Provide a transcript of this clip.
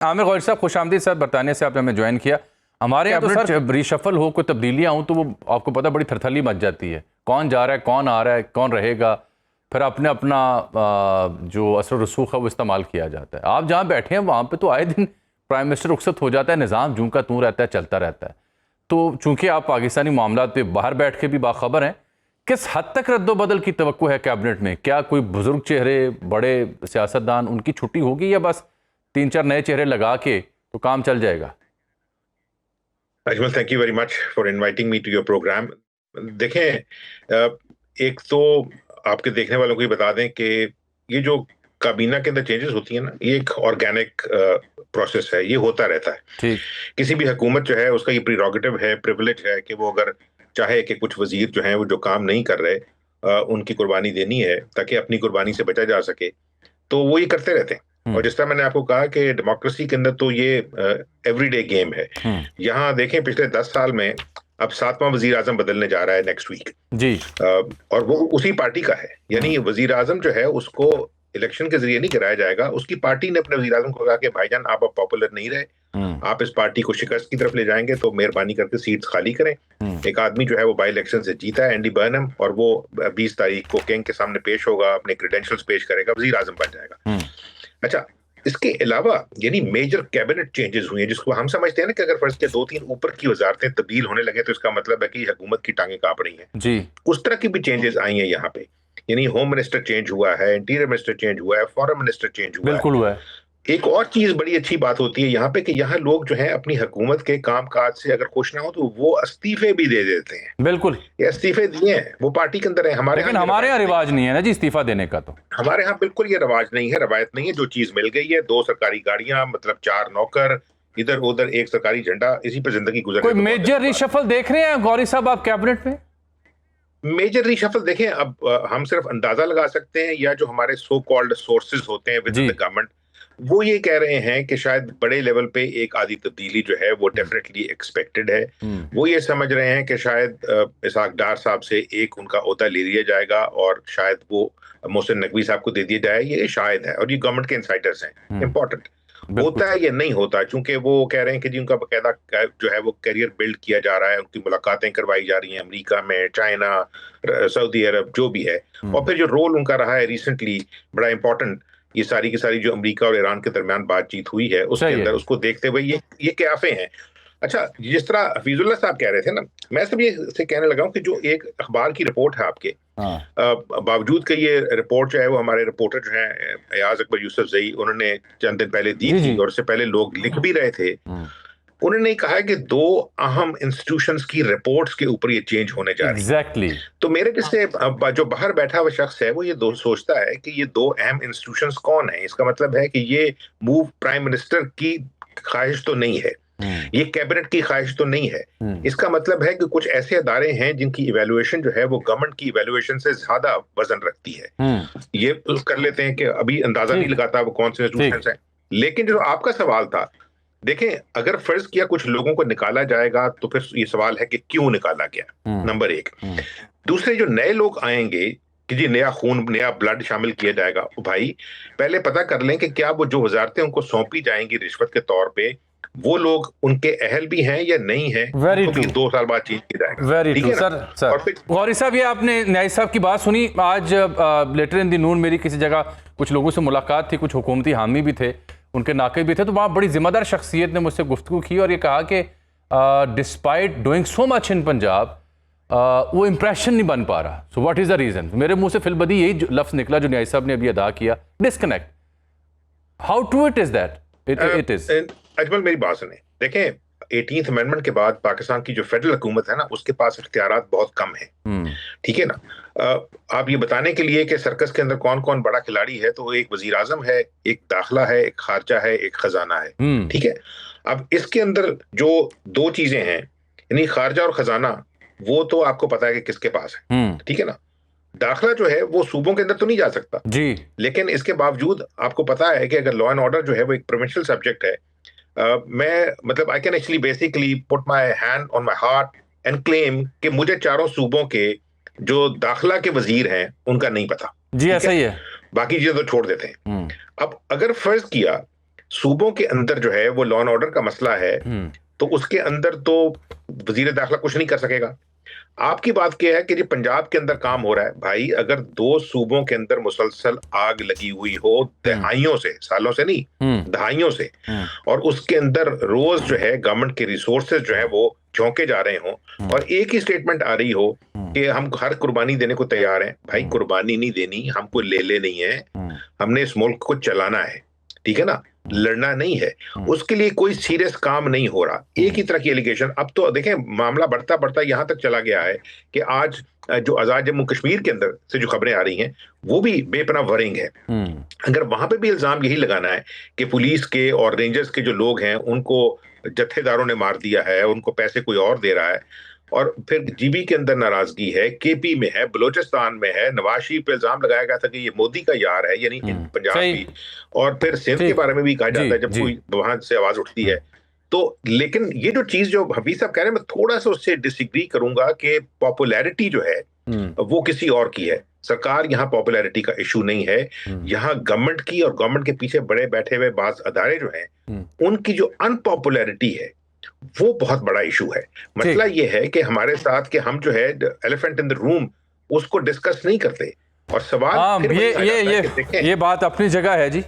आमिर गौहरी साहब, खुशामदीद साहब, बरतानिया से आपने हमें ज्वाइन किया। हमारे यहाँ तो सर रीशफल हो, कोई तब्दीलियाँ हों तो वो आपको पता बड़ी थरथली मच जाती है, कौन जा रहा है, कौन आ रहा है, कौन रहेगा, फिर अपने अपना जो असर रसूख है वो इस्तेमाल किया जाता है। आप जहाँ बैठे हैं वहाँ पे तो आए दिन प्राइम मिनिस्टर रुखसत हो जाता है, निज़ाम जूं का तूं रहता है, चलता रहता है। तो चूँकि आप पाकिस्तानी मामलात पे बाहर बैठ के भी बाखबर हैं, किस हद तक रद्दोबदल की तवक्को है कैबिनेट में? क्या कोई बुजुर्ग चेहरे, बड़े सियासतदान, उनकी छुट्टी होगी या बस 3-4 नए चेहरे लगा के तो काम चल जाएगा? Ajmal, thank you very much for inviting me to your programme. देखें, एक तो आपके देखने वालों को ये बता दें कि ये जो काबीना के अंदर चेंजेस होती है ना, ये एक ऑर्गेनिक प्रोसेस है, ये होता रहता है। ठीक। किसी भी हुकूमत जो है उसका ये प्रीरोगेटिव है, प्रिविलेज है कि वो अगर चाहे कि कुछ वजीर जो हैं वो जो काम नहीं कर रहे, उनकी कुर्बानी देनी है ताकि अपनी कुर्बानी से बचा जा सके, तो वो ये करते रहते हैं। और जिस तरह मैंने आपको कहा कि डेमोक्रेसी के अंदर तो ये एवरीडे गेम है। यहाँ देखें, पिछले 10 साल में अब 7वां वजीर आजम बदलने जा रहा है नेक्स्ट वीक जी। और वो उसी पार्टी का है। यानी वजीर आजम जो है उसको इलेक्शन के जरिए नहीं कराया जाएगा। उसकी पार्टी ने अपने वजीर आजम को कहा कि भाईजान आप अब पॉपुलर नहीं रहे, आप इस पार्टी को शिकस्त की तरफ ले जाएंगे तो मेहरबानी करके सीट्स खाली करें। एक आदमी जो है वो बाई इलेक्शन से जीता है, एंडी बर्नम, और वो 20 तारीख को किंग के सामने पेश होगा, अपने क्रेडेंशियल्स पेश करेगा, वजीर आजम बन जाएगा। अच्छा, इसके अलावा यानी मेजर कैबिनेट चेंजेस हुए हैं, जिसको हम समझते हैं ना कि अगर फर्ज के 2-3 ऊपर की वजारतें तब्दील होने लगे तो इसका मतलब है कि हुकूमत की टांगें कांप रही हैं जी। उस तरह की भी चेंजेस आई हैं यहाँ पे। यानी होम मिनिस्टर चेंज हुआ है, इंटीरियर मिनिस्टर चेंज हुआ है, फॉरेन मिनिस्टर चेंज हुआ बिल्कुल हुआ है। एक और चीज बड़ी अच्छी बात होती है यहाँ पे कि यहाँ लोग जो हैं अपनी हुकूमत के काम काज से अगर खुश ना हो तो वो इस्तीफे भी दे देते हैं। बिल्कुल, ये इस्तीफे दिए हैं, वो पार्टी के अंदर है। लेकिन हमारे यहाँ रिवाज नहीं है ना जी इस्तीफा देने का। तो हमारे यहाँ बिल्कुल ये रवाज नहीं है, रवायत नहीं है। जो चीज मिल गई है, 2 सरकारी गाड़ियां, मतलब 4 नौकर, इधर उधर 1 सरकारी झंडा, इसी पर जिंदगी गुजर। कोई मेजर रिशफल देख रहे हैं गौरी साहब आप कैबिनेट में? मेजर रिशफल देखें, अब हम सिर्फ अंदाजा लगा सकते हैं, या जो हमारे सो कॉल्ड सोर्सेज होते हैं विद इन द गवर्नमेंट, वो ये कह रहे हैं कि शायद बड़े लेवल पे एक आधी तब्दीली जो है वो डेफिनेटली एक्सपेक्टेड है। वो ये समझ रहे हैं कि शायद इसहाक डार साहब से एक उनका ओहदा ले लिया जाएगा और शायद वो मोहसिन नकवी साहब को दे दिया जाए। ये शायद है, और ये गवर्नमेंट के इनसाइडर्स हैं। इंपॉर्टेंट होता है या नहीं होता, चूंकि वो कह रहे हैं कि जी उनका बकायदा जो है वो करियर बिल्ड किया जा रहा है, उनकी मुलाकातें करवाई जा रही हैं अमेरिका में, चाइना, सऊदी अरब, जो भी है। और फिर जो रोल उनका रहा है रिसेंटली बड़ा इंपॉर्टेंट, ये सारी की सारी जो अमेरिका और ईरान के दरमियान बातचीत हुई है उसके अंदर, उसको देखते हुए ये क्याफे हैं। अच्छा, जिस तरह हफीजुल्लाह साहब कह रहे थे ना, मैं सब ये से कहने लगा हूं कि जो एक अखबार की रिपोर्ट है आपके, बावजूद कि ये रिपोर्ट जो है वो हमारे रिपोर्टर जो है अयाज अकबर यूसुफ जई, उन्होंने चंद दिन पहले दी थी और उससे पहले लोग लिख भी रहे थे। उन्होंने कहा कि 2 अहम इंस्टीट्यूशंस की रिपोर्ट्स के ऊपर ये चेंज होने जा रही है। तो मेरे जैसे जो बाहर बैठा हुआ शख्स है वो ये सोचता है कि ये 2 अहम इंस्टीट्यूशंस कौन है। इसका मतलब है कि ये मूव प्राइम मिनिस्टर की ख्वाहिश तो नहीं है, ये कैबिनेट की ख्वाहिश तो नहीं है। इसका मतलब है कि कुछ ऐसे अदारे हैं जिनकी इवैल्यूएशन जो है वो गवर्नमेंट की इवैल्यूएशन से ज्यादा वजन रखती है। ये कर लेते हैं कि अभी अंदाजा नहीं लगाता वो कौन से इंस्टीट्यूशंस हैं। लेकिन जो आपका सवाल था, देखें, अगर फर्ज किया कुछ लोगों को निकाला जाएगा तो फिर ये सवाल है कि क्यों निकाला गया, नंबर 1। दूसरे, जो नए लोग आएंगे कि जी नया खून, नया ब्लड शामिल किया जाएगा, भाई पहले पता कर लें कि क्या वो जो वजारतें उनको सौंपी जाएंगी रिश्वत के तौर पे, वो लोग उनके अहल भी हैं या नहीं है। तो 2 साल बाद चेंज किया जाएगा। ठीक है सर गौरी साहब, ये आपने न्याय साहब की बात सुनी। आज लेटर इन द नून मेरी किसी जगह कुछ लोगों से मुलाकात थी, कुछ हुकूमती हामी भी थे, उनके नाके भी थे, तो वहाँ बड़ी जिम्मेदार शख्सियत ने मुझसे गुफ्तगू की और ये कहा कि despite doing so much in Punjab वो इम्प्रेशन नहीं बन पा रहा। So what is the reason? मेरे मुंह से फिलबदी यही लफ्ज निकला जो न्याय साहब ने अभी अदा किया, disconnect. How true it is that? It is. Ajmal, मेरी बात सुने, देखें 18th अमेंडमेंट के बाद पाकिस्तान की जो फेडरल हुकूमत है ना, उसके पास इख्तियारात बहुत कम है। ठीक है ना? आप ये बताने के लिए कि सर्कस के अंदर कौन कौन बड़ा खिलाड़ी है, तो एक वजीर आजम है, एक दाखिला है, एक खारजा है, एक खजाना है। ठीक है? अब इसके अंदर जो 2 चीजें हैं, यानी खारजा और खजाना, वो तो आपको पता है कि किसके पास है। ठीक है ना? दाखिला जो है वो सूबों के अंदर तो नहीं जा सकता जी, लेकिन इसके बावजूद आपको पता है कि अगर लॉ एंड ऑर्डर जो है वो एक प्रोविंशियल सब्जेक्ट है, मैं मतलब I can actually basically put my hand on my heart and claim कि मुझे 4 सूबों के जो दाखिला के वजीर हैं उनका नहीं पता जी। ऐसा ही है, बाकी चीजें तो छोड़ देते हैं। अब अगर फर्ज किया सूबों के अंदर जो है वो लॉ एंड ऑर्डर का मसला है, तो उसके अंदर तो वजीर दाखिला कुछ नहीं कर सकेगा। आपकी बात क्या है कि जो पंजाब के अंदर काम हो रहा है, भाई अगर 2 सूबों के अंदर मुसलसल आग लगी हुई हो दहाइयों से, सालों से नहीं, दहाइयों से, और उसके अंदर रोज जो है गवर्नमेंट के रिसोर्सेज जो है वो झोंके जा रहे हो, और एक ही स्टेटमेंट आ रही हो कि हम हर कुर्बानी देने को तैयार हैं। भाई कुर्बानी नहीं देनी, हमको ले नहीं है, हमने इस मुल्क को चलाना है, ठीक है ना, लड़ना नहीं है। उसके लिए कोई सीरियस काम नहीं हो रहा, एक ही तरह की एलिगेशन। अब तो देखें मामला बढ़ता बढ़ता यहां तक चला गया है कि आज जो आजाद जम्मू कश्मीर के अंदर से जो खबरें आ रही हैं वो भी बेपनाह वरिंग है। अगर वहां पे भी इल्जाम यही लगाना है कि पुलिस के और रेंजर्स के जो लोग हैं उनको जत्थेदारों ने मार दिया है, उनको पैसे कोई और दे रहा है, और फिर जीबी के अंदर नाराजगी है, केपी में है, बलोचिस्तान में है, नवाज शरीफ पे इल्जाम लगाया गया था कि ये मोदी का यार है, यानी पंजाब की, और फिर सिंध के बारे में भी कहा जाता है जब कोई वहां से आवाज उठती है। तो लेकिन ये जो चीज जो हफीज साहब कह रहे हैं, मैं थोड़ा सा उससे डिसएग्री करूंगा कि पॉपुलैरिटी जो है वो किसी और की है। सरकार यहाँ पॉपुलैरिटी का इशू नहीं है, यहाँ गवर्नमेंट की, और गवर्नमेंट के पीछे बड़े बैठे हुए बाज अदारे जो हैं उनकी जो अनपॉपुलैरिटी है वो बहुत बड़ा इशू है। मसला ये है कि हमारे साथ कि हम जो है एलिफेंट इन द रूम उसको डिस्कस नहीं करते, और सवाल फिर वही आ जाता है कि देखें, ये बात अपनी जगह है जी।